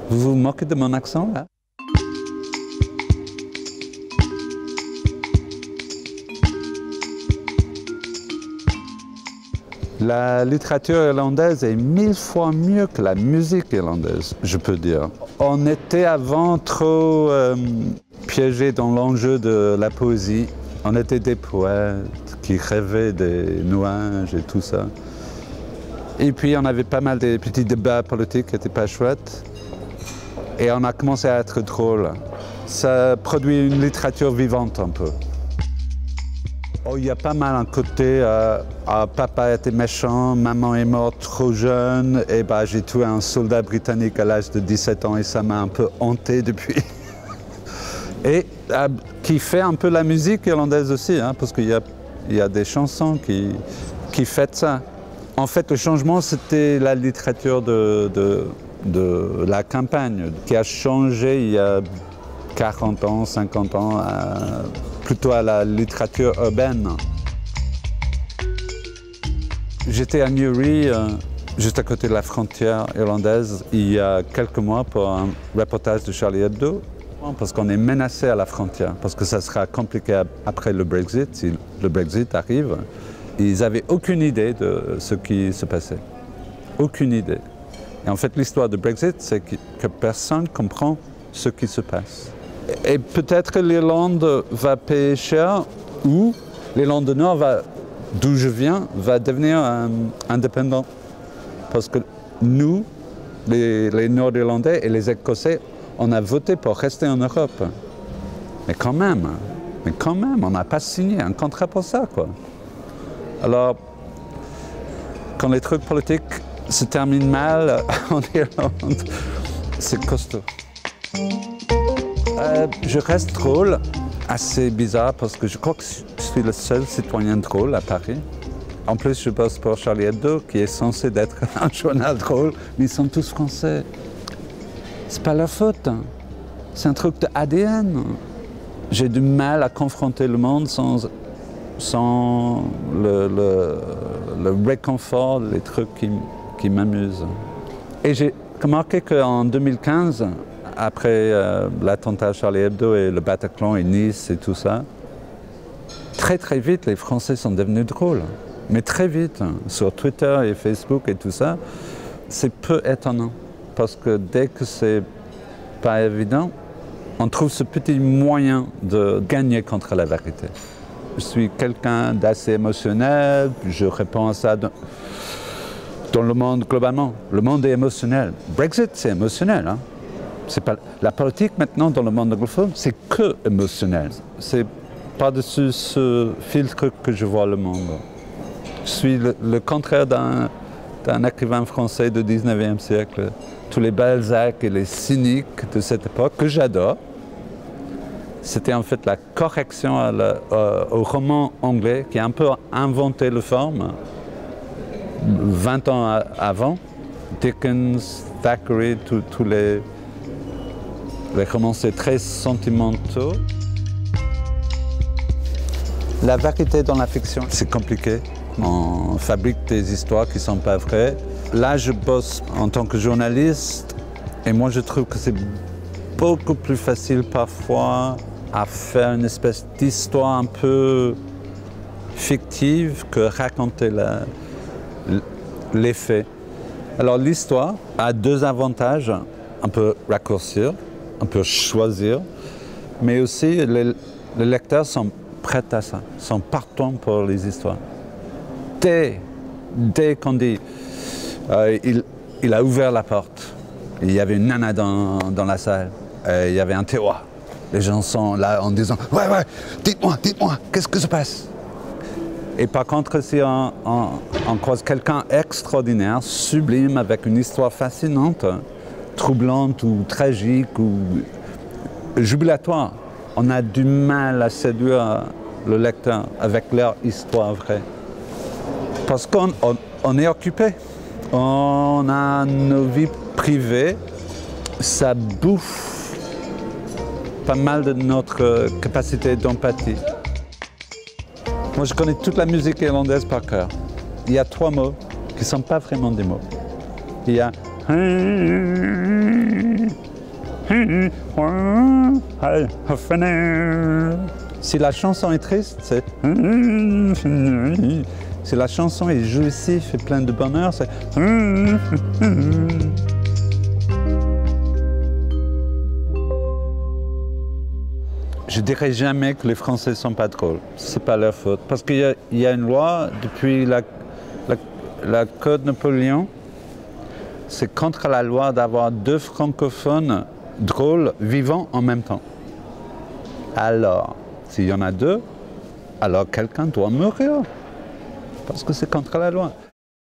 Vous vous moquez de mon accent, là? La littérature irlandaise est 1000 fois mieux que la musique irlandaise, je peux dire. On était avant trop piégés dans l'enjeu de la poésie. On était des poètes qui rêvaient des nuages et tout ça. Et puis on avait pas mal de petits débats politiques qui n'étaient pas chouettes. Et on a commencé à être drôle. Ça produit une littérature vivante un peu. Oh, il y a pas mal un côté papa était méchant, maman est morte trop jeune, et bah, j'ai tué un soldat britannique à l'âge de 17 ans et ça m'a un peu hanté depuis. Et qui fait un peu la musique irlandaise aussi, hein, parce qu'il y a des chansons qui fêtent ça. En fait, le changement, c'était la littérature de la campagne, qui a changé il y a 40 ans, 50 ans, plutôt à la littérature urbaine. J'étais à Newry, juste à côté de la frontière irlandaise, il y a quelques mois pour un reportage de Charlie Hebdo, parce qu'on est menacé à la frontière, parce que ça sera compliqué après le Brexit, si le Brexit arrive. Ils n'avaient aucune idée de ce qui se passait. Aucune idée. Et en fait, l'histoire du Brexit, c'est que personne ne comprend ce qui se passe. Et peut-être que l'Irlande va payer cher, ou l'Irlande du Nord, d'où je viens, va devenir indépendant. Parce que nous, les Nord-Irlandais et les Écossais, on a voté pour rester en Europe. Mais quand même, on n'a pas signé un contrat pour ça, quoi. Alors, quand les trucs politiques se terminent mal en Irlande, c'est costaud. Je reste drôle, assez bizarre, parce que je crois que je suis le seul citoyen drôle à Paris. En plus, je bosse pour Charlie Hebdo, qui est censé être un journal drôle, mais ils sont tous français. C'est pas leur faute, hein. C'est un truc de ADN. J'ai du mal à confronter le monde sans le réconfort, les trucs qui m'amusent. Et j'ai remarqué qu'en 2015, après l'attentat Charlie Hebdo et le Bataclan et Nice et tout ça, très très vite les Français sont devenus drôles. Mais très vite, sur Twitter et Facebook et tout ça, c'est peu étonnant. Parce que dès que c'est pas évident, on trouve ce petit moyen de gagner contre la vérité. Je suis quelqu'un d'assez émotionnel, je réponds à ça dans le monde globalement. Le monde est émotionnel. Brexit, c'est émotionnel, hein. C'est pas, la politique maintenant dans le monde anglophone, c'est que émotionnel. C'est par-dessus ce filtre que je vois le monde. Je suis le contraire d'un écrivain français du 19e siècle. Tous les Balzac et les cyniques de cette époque, que j'adore, c'était en fait la correction au roman anglais qui a un peu inventé la forme 20 ans avant. Dickens, Thackeray, tous les romanciers très sentimentaux. La vérité dans la fiction, c'est compliqué. On fabrique des histoires qui ne sont pas vraies. Là, je bosse en tant que journaliste et moi, je trouve que c'est beaucoup plus facile parfois à faire une espèce d'histoire un peu fictive que raconter les faits. Alors, l'histoire a deux avantages. On peut raccourcir, on peut choisir, mais aussi les lecteurs sont prêts à ça, sont partants pour les histoires. Dès qu'on dit il a ouvert la porte, il y avait une nana dans la salle, il y avait un tiroir. Les gens sont là en disant « Ouais, dites-moi, qu'est-ce que se passe ?» Et par contre, si on croise quelqu'un extraordinaire, sublime, avec une histoire fascinante, troublante ou tragique ou jubilatoire, on a du mal à séduire le lecteur avec leur histoire vraie. Parce qu'on est occupé, on a nos vies privées, ça bouffe pas mal de notre capacité d'empathie. Moi, je connais toute la musique irlandaise par cœur. Il y a 3 mots qui ne sont pas vraiment des mots. Il y a Si la chanson est triste, c'est... Si la chanson est jouissive et pleine de bonheur, c'est... Je dirais jamais que les Français sont pas drôles. C'est pas leur faute. Parce qu'il y a une loi depuis la Code Napoléon. C'est contre la loi d'avoir 2 francophones drôles vivant en même temps. Alors, s'il y en a 2, alors quelqu'un doit mourir. Parce que c'est contre la loi.